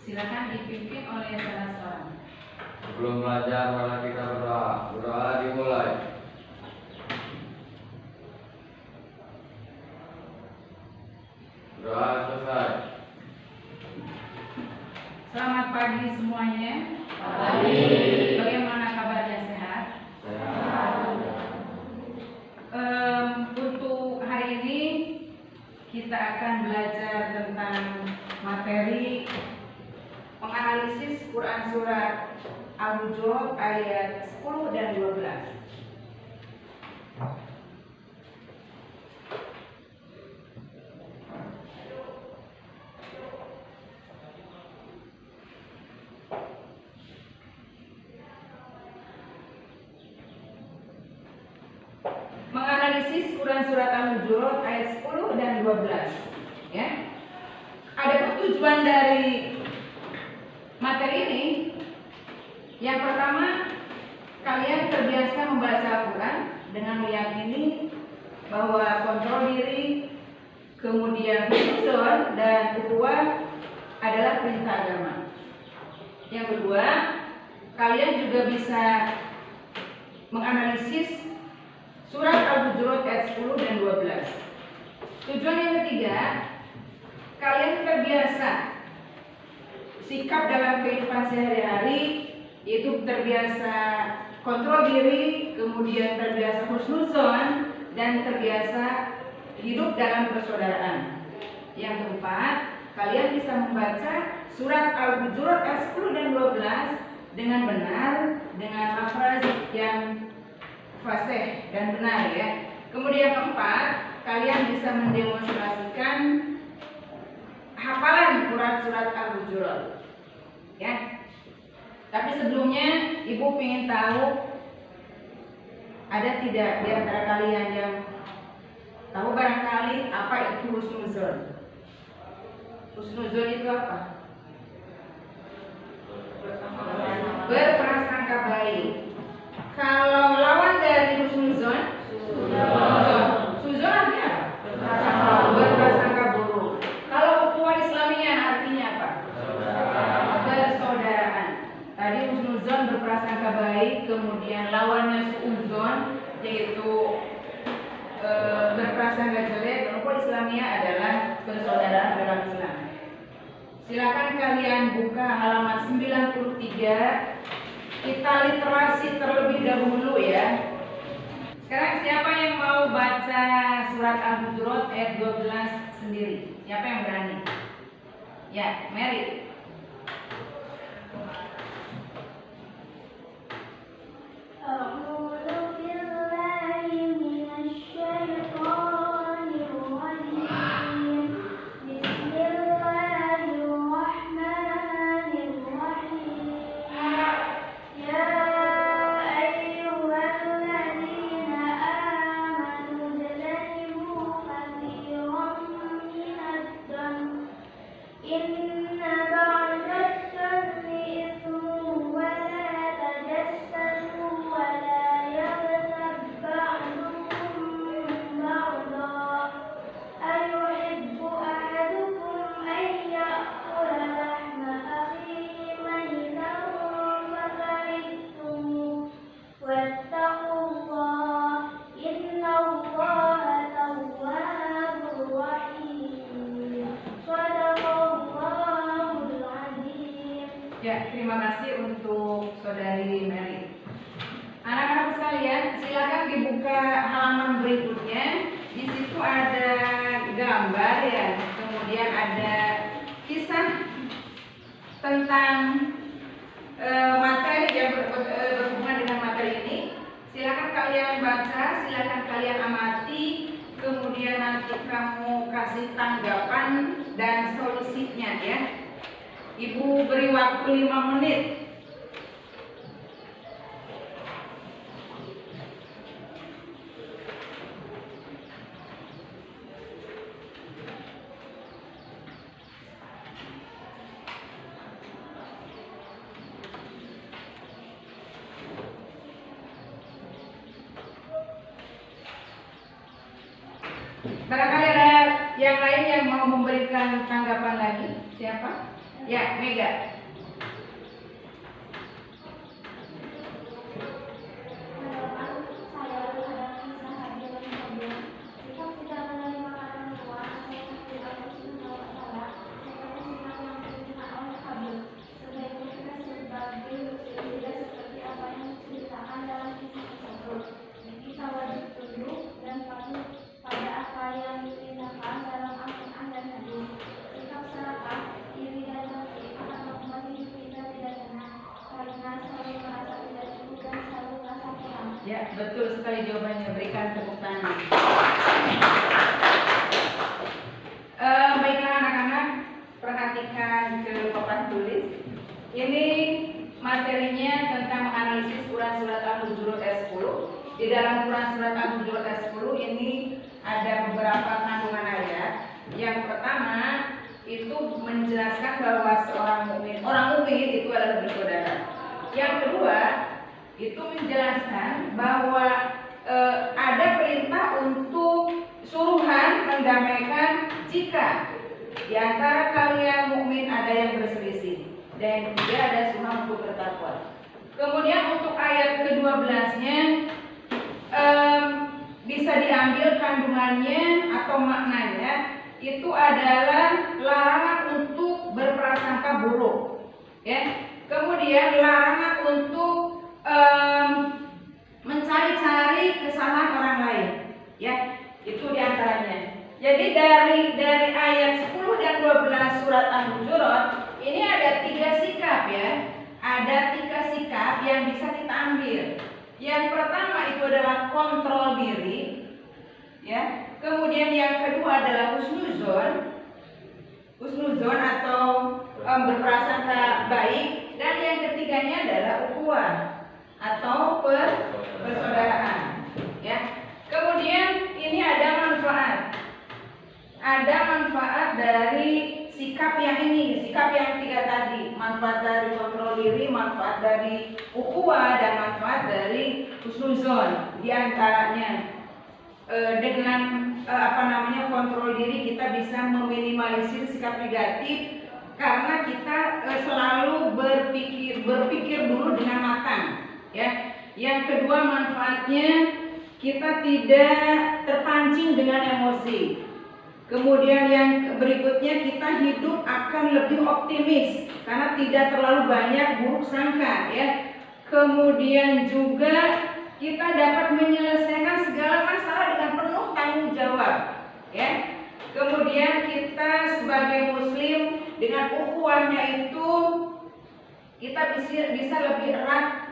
Silakan dipimpin oleh salah seorang. Sebelum belajar, mari kita berdoa. Berdoa dimulai. Doa selesai. Selamat pagi semuanya. Pagi. Bagaimana kabarnya, sehat? Sehat. Untuk hari ini kita akan belajar tentang materi menganalisis Quran surat Al-Hujurat ayat 10 dan 12. Menganalisis Quran surat Al-Hujurat ayat 10 dan 12. Ya. Ada tujuan dari materi ini. Yang pertama, kalian terbiasa membaca Al-Quran dengan meyakini bahwa kontrol diri, kemudian husnuzon dan ukhuwah adalah perintah agama. Yang kedua, kalian juga bisa menganalisis surat Al-Hujurat ayat 10 dan 12. Tujuan yang ketiga, kalian terbiasa sikap dalam kehidupan sehari-hari, yaitu terbiasa kontrol diri, kemudian terbiasa husnuzon, dan terbiasa hidup dalam persaudaraan. Yang keempat, kalian bisa membaca surat Al-Hujurat ayat 10 dan 12 dengan benar, dengan lafaz yang fasih dan benar, ya. Kemudian keempat, kalian bisa mendemonstrasikan hafalan Quran surat Al-Hujurat, ya. Tapi sebelumnya Ibu ingin tahu, ada tidak di antara kalian yang tahu barangkali apa itu husnuzon? Husnuzon itu apa? Berprasangka baik. Kalau lawan dari husnuzon, suzon artinya apa? Berprasangka buruk. Kalau ukhuwah Islamiyah artinya apa? Persaudaraan. Tadi husnuzon berprasangka baik, kemudian lawannya suuzon yaitu berprasangka jelek. Ukhuwah Islamiyah adalah persaudaraan dalam Islam. Silakan kalian buka halaman 93. Kita literasi terlebih dahulu, ya. Sekarang siapa yang mau baca surat Al-Hujurat ayat 12 sendiri? Siapa yang berani? Ya, Mary. Ya, terima kasih untuk saudari Mary. Anak-anak sekalian, silakan dibuka halaman berikutnya. Di situ ada gambar, ya. Kemudian ada kisah tentang materi yang berhubungan dengan materi ini. Silakan kalian baca, silakan kalian amati, kemudian nanti kamu kasih tanggapan dan solusinya, ya. Ibu beri waktu 5 menit. Barangkali ada yang lain yang mau memberikan tanggapan lagi? Siapa? Ya, Mega. Ya, betul sekali jawabannya. Berikan tepuk tangan. Baiklah anak-anak, perhatikan ke papan tulis. Ini materinya tentang menganalisis Quran Surat Al-Hujurat ayat 10. Di dalam Quran Surat Al-Hujurat ayat 10 ini ada beberapa kandungan ayat. Yang pertama itu menjelaskan bahwa orang mukmin itu adalah bersaudara. Yang kedua itu menjelaskan bahwa ada perintah untuk suruhan mendamaikan jika di antara kalian mukmin ada yang berselisih, dan yang ketiga ada suruhan untuk bertakwa. Kemudian untuk ayat ke-12-nya bisa diambil kandungannya atau maknanya itu adalah larangan untuk berprasangka buruk, ya. Kemudian larangan untuk mencari-cari kesalahan orang lain, ya, itu diantaranya. Jadi dari ayat 10 dan 12 surat Al-Hujurat ini ada 3 sikap, ya. Ada 3 sikap yang bisa kita ambil. Yang pertama itu adalah kontrol diri, ya. Kemudian yang kedua adalah husnuzon atau berprasangka baik, dan yang ketiganya adalah ukhuwah atau persaudaraan, ya. Kemudian ini ada manfaat dari sikap yang 3 tadi, manfaat dari kontrol diri, manfaat dari ukhuwah, dan manfaat dari husnuzon. Di antaranya dengan kontrol diri kita bisa meminimalisir sikap negatif karena kita selalu berpikir dulu dengan matang, ya. Yang kedua manfaatnya kita tidak terpancing dengan emosi. Kemudian yang berikutnya kita hidup akan lebih optimis karena tidak terlalu banyak buruk sangka, ya. Kemudian juga kita dapat menyelesaikan segala masalah dengan penuh tanggung jawab, ya. Kemudian kita sebagai muslim dengan ukhuwahnya itu kita bisa lebih erat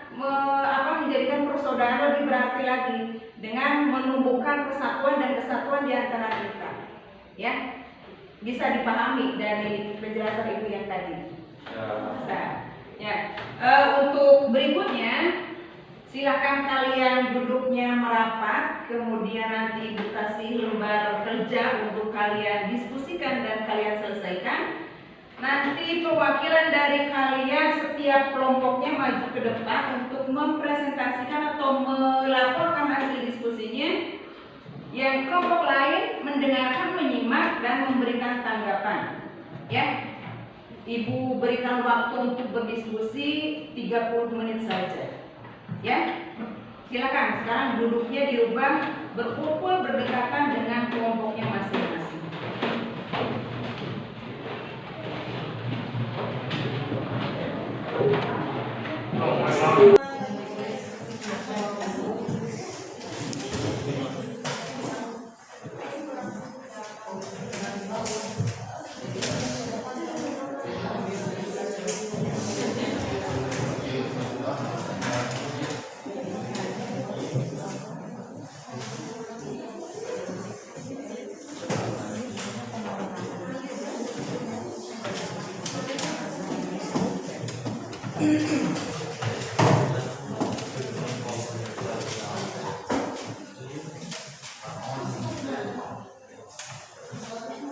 menjadikan persaudaraan lebih berarti lagi dengan menumbuhkan persatuan dan kesatuan di antara kita, ya. Bisa dipahami dari penjelasan ibu yang tadi. Bisa, ya. Untuk berikutnya silakan kalian duduknya merapat, kemudian nanti ibu kasih lembar kerja untuk kalian diskusikan dan kalian selesaikan. Nanti perwakilan dari kalian setiap kelompoknya maju ke depan untuk mempresentasikan atau melaporkan hasil diskusinya. Yang kelompok lain mendengarkan, menyimak, dan memberikan tanggapan, ya. Ibu berikan waktu untuk berdiskusi 30 menit saja, ya. Silakan sekarang duduknya dirubah, berkumpul berdekatan dengan kelompoknya masing-masing.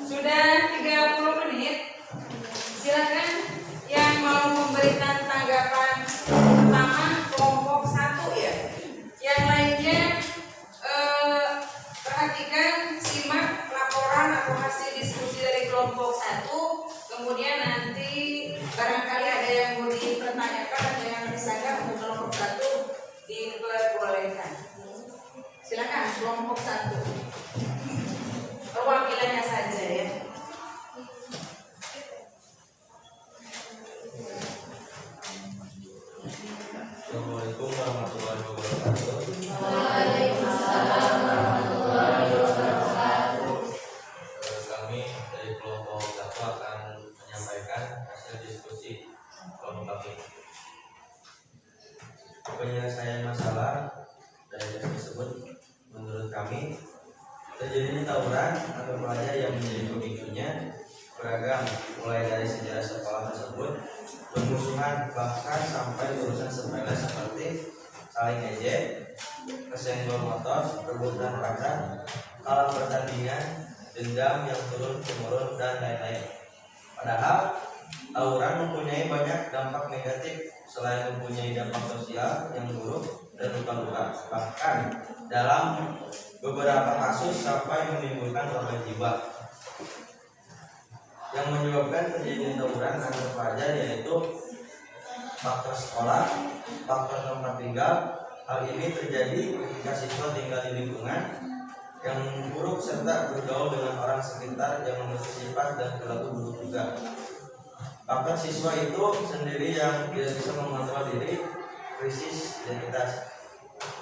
Sudah 30 menit. Silakan yang mau memberikan tanggapan pertama kelompok 1, ya. Yang lainnya perhatikan, simak laporan atau hasil diskusi dari kelompok 1. Kemudian nanti Barangkali ada yang mau dipertanyakan, ada yang disanggah untuk kelompok 1 diperbolehkan. Silakan kelompok 1. Perwakilannya saja ya. Assalamualaikum warahmatullahi wabarakatuh. Waalaikumsalam warahmatullahi wabarakatuh. Kami dari kelompok 1 akan menyampaikan hasil diskusi kelompok kami. Penyelesaian masalah dari tersebut menurut kami terjadinya tawuran atau pelajar yang menjadi pemicunya beragam, mulai dari sejarah sekolah tersebut, permusuhan, bahkan sampai urusan sepele seperti saling ejek, kesenggol motor, rebutan pacar, kalah pertandingan, dendam yang turun-temurun, dan lain-lain. Padahal tawuran mempunyai banyak dampak negatif selain mempunyai dampak sosial yang buruk dan luka-luka. Bahkan dalam beberapa kasus sampai menimbulkan korban jiwa. Yang menyebabkan terjadinya tawuran antar pelajar yaitu faktor sekolah, faktor tempat tinggal. Hal ini terjadi ketika siswa tinggal di lingkungan yang buruk serta bergaul dengan orang sekitar yang memiliki sifat dan perilaku buruk juga. Faktor siswa itu sendiri yang tidak bisa mengontrol diri, krisis identitas.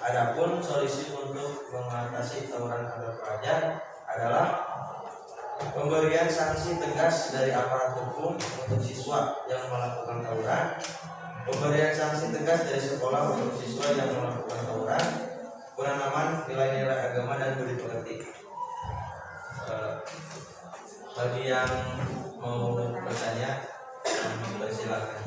Adapun solusi untuk mengatasi tawuran antar pelajar adalah pemberian sanksi tegas dari aparat hukum untuk siswa yang melakukan tawuran, pemberian sanksi tegas dari sekolah untuk siswa yang melakukan tawuran, penanaman nilai-nilai agama dan budi pekerti. Bagi yang mau bertanya, silakan.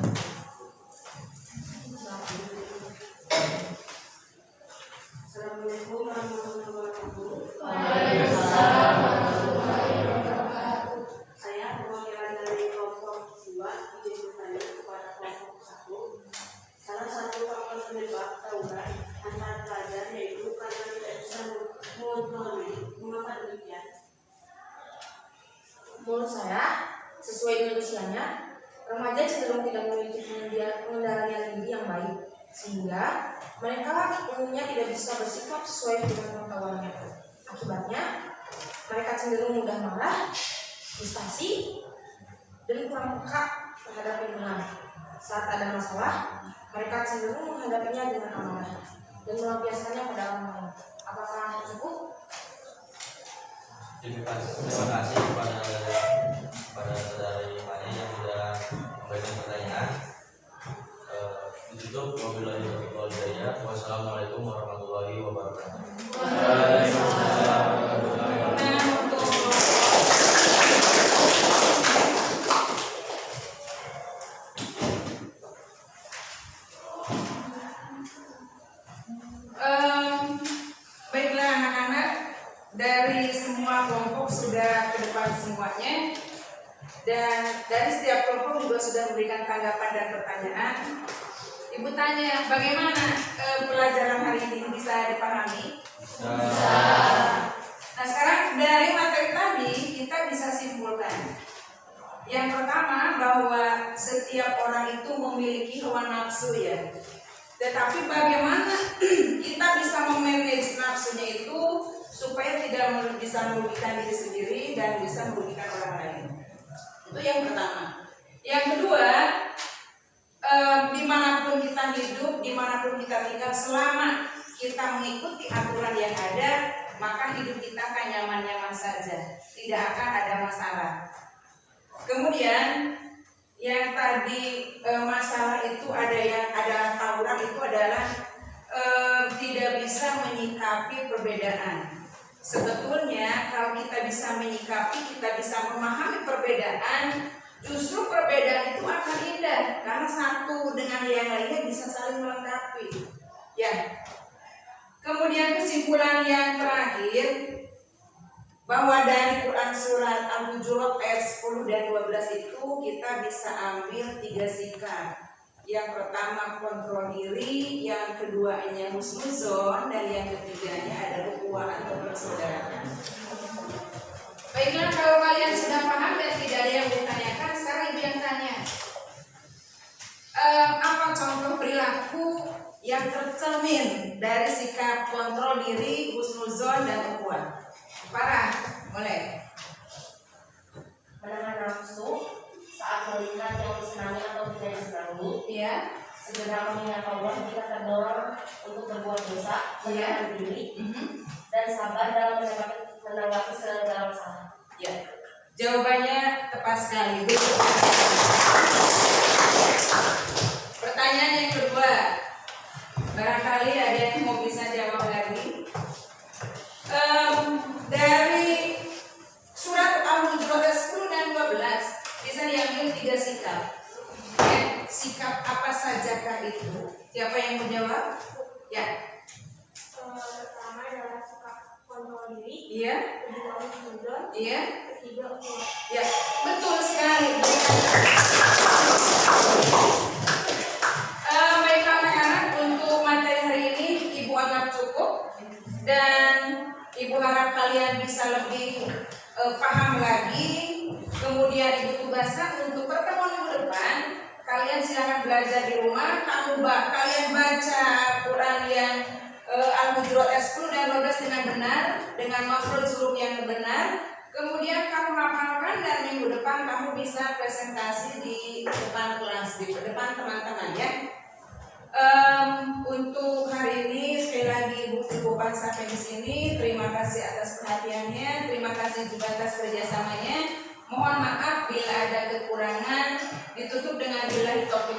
Assalamualaikum warahmatullahi wabarakatuh. Waalaikumsalam warahmatullahi wabarakatuh. Saya perwakilan dari kelompok 2 izin bertanya kepada kelompok 1. Salah satu faktor penyebab tawuran antar pelajar yaitu karena tidak bisa mengontrol. Mengapa demikian? Menurut saya, sesuai dengan usianya, remaja cenderung tidak memiliki pengendalian diri yang baik, sehingga mereka umumnya tidak bisa bersikap sesuai dengan pengetahuannya. Akibatnya, mereka cenderung mudah marah, frustasi, dan kurang peka terhadap lingkungan. Saat ada masalah, mereka cenderung menghadapinya dengan amarah dan melampiaskannya pada orang lain. Apakah cukup? Terima kasih kepada saudara Imani yang sudah memberikan pertanyaan. Ditutup. Wabillahi taufiq wal hidayah. Wassalamualaikum warahmatullahi wabarakatuh. Waalaikumsalam. Baiklah anak-anak, dari semua kelompok sudah ke depan semuanya, dan dari setiap kelompok juga sudah memberikan tanggapan dan pertanyaan. Ibu tanya, bagaimana pelajaran hari ini bisa dipahami? Bisa. Nah sekarang dari materi tadi kita bisa simpulkan. Yang pertama bahwa setiap orang itu memiliki hawa nafsu ya. Tetapi bagaimana kita bisa memanage nafsunya itu supaya tidak bisa merugikan diri sendiri dan bisa merugikan orang lain. Itu yang pertama. Yang kedua, dimanapun kita hidup, dimanapun kita tinggal, selama kita mengikuti aturan yang ada, maka hidup kita akan nyaman-nyaman saja, tidak akan ada masalah. Kemudian yang tadi masalah itu ada tawuran itu adalah tidak bisa menyikapi perbedaan. Sebetulnya kalau kita bisa menyikapi, kita bisa memahami perbedaan, justru perbedaan itu akan indah karena satu dengan yang lainnya bisa saling melengkapi. Ya. Kemudian kesimpulan yang terakhir bahwa dari Quran surat Al-Hujurat ayat 10 dan 12 itu kita bisa ambil 3 sikap. Yang pertama kontrol diri, yang keduanya husnuzon, dan yang ketiganya adalah ukhuwah atau persaudaraan. Baiklah, kalau kalian sudah paham dan tidak ada yang ditanyakan, sekarang ibu yang tanya. yang tercermin dari sikap kontrol diri, husnuzon dan ukhuwah. Farah, boleh. Menahan nafsu saat melihat yang disenangi atau tidak disenangi. Iya. Segera mengingat Allah jika terdorong untuk berbuat dosa, Iya. menahan diri, dan sabar dalam menanggapi segala masalah. Ya. Jawabannya tepat sekali. Pertanyaan yang kedua, barangkali ada yang mau bisa jawab lagi. Dari surat Al-Hujurat 10 dan 12 bisa diambil 3 sikap. Ya, sikap apa sajakah itu? Siapa yang menjawab? Ya. Pertama adalah sikap kontrol diri, Iya. kedua husnuzon, Iya. ketiga ukhuwah. Ya, betul sekali. Baiklah anak-anak, untuk materi hari ini Ibu anggap cukup dan Ibu harap kalian bisa lebih paham lagi. Kemudian Ibu tugaskan untuk pertemuan minggu depan kalian silahkan belajar di rumah. Kalian baca Quran yang Al-Hujurat 10 dan 12 dengan benar, dengan makhraj huruf yang benar. Kemudian kamu hafalkan dan minggu depan kamu bisa presentasi di depan kelas, di depan teman-teman ya. Untuk hari ini sekali lagi Ibu cukupkan sampai di sini. Terima kasih atas perhatiannya, terima kasih juga atas kerjasamanya. Mohon maaf bila ada kekurangan. Ditutup dengan billahi taufiq